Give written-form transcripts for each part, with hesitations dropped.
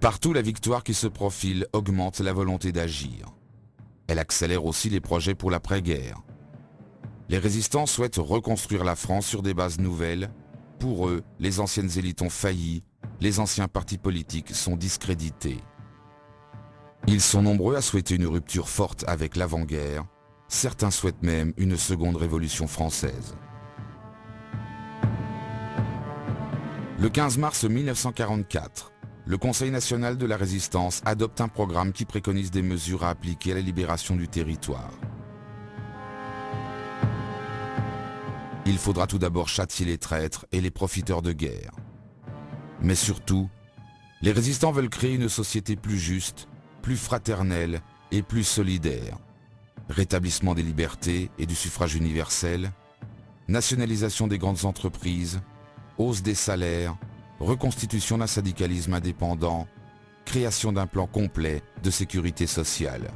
Partout, la victoire qui se profile augmente la volonté d'agir. Elle accélère aussi les projets pour l'après-guerre. Les résistants souhaitent reconstruire la France sur des bases nouvelles. Pour eux, les anciennes élites ont failli, les anciens partis politiques sont discrédités. Ils sont nombreux à souhaiter une rupture forte avec l'avant-guerre. Certains souhaitent même une seconde révolution française. Le 15 mars 1944, le Conseil national de la résistance adopte un programme qui préconise des mesures à appliquer à la libération du territoire. Il faudra tout d'abord châtier les traîtres et les profiteurs de guerre. Mais surtout, les résistants veulent créer une société plus juste, plus fraternelle et plus solidaire. Rétablissement des libertés et du suffrage universel, nationalisation des grandes entreprises, hausse des salaires, reconstitution d'un syndicalisme indépendant, création d'un plan complet de sécurité sociale.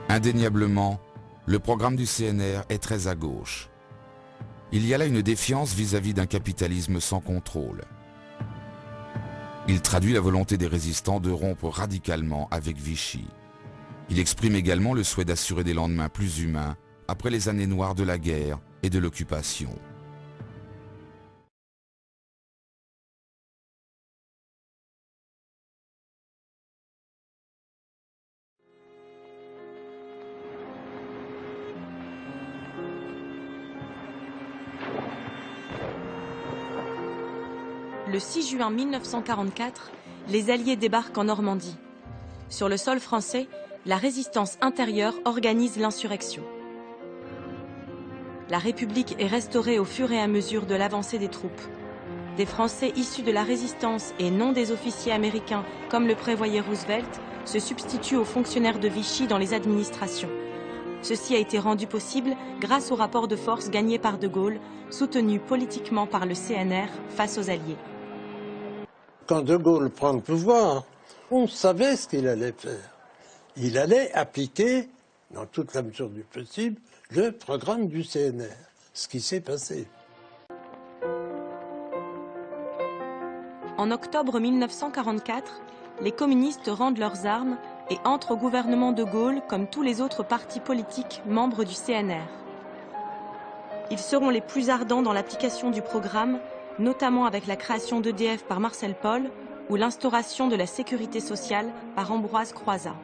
Indéniablement, le programme du CNR est très à gauche. Il y a là une défiance vis-à-vis d'un capitalisme sans contrôle. Il traduit la volonté des résistants de rompre radicalement avec Vichy. Il exprime également le souhait d'assurer des lendemains plus humains après les années noires de la guerre et de l'occupation. Le 6 juin 1944, les Alliés débarquent en Normandie. Sur le sol français, la résistance intérieure organise l'insurrection. La République est restaurée au fur et à mesure de l'avancée des troupes. Des Français issus de la résistance et non des officiers américains, comme le prévoyait Roosevelt, se substituent aux fonctionnaires de Vichy dans les administrations. Ceci a été rendu possible grâce au rapport de force gagné par De Gaulle, soutenu politiquement par le CNR face aux Alliés. Quand De Gaulle prend le pouvoir, on savait ce qu'il allait faire. Il allait appliquer, dans toute la mesure du possible, le programme du CNR, ce qui s'est passé. En octobre 1944, les communistes rendent leurs armes et entrent au gouvernement de Gaulle comme tous les autres partis politiques membres du CNR. Ils seront les plus ardents dans l'application du programme, notamment avec la création d'EDF par Marcel Paul ou l'instauration de la sécurité sociale par Ambroise Croizat.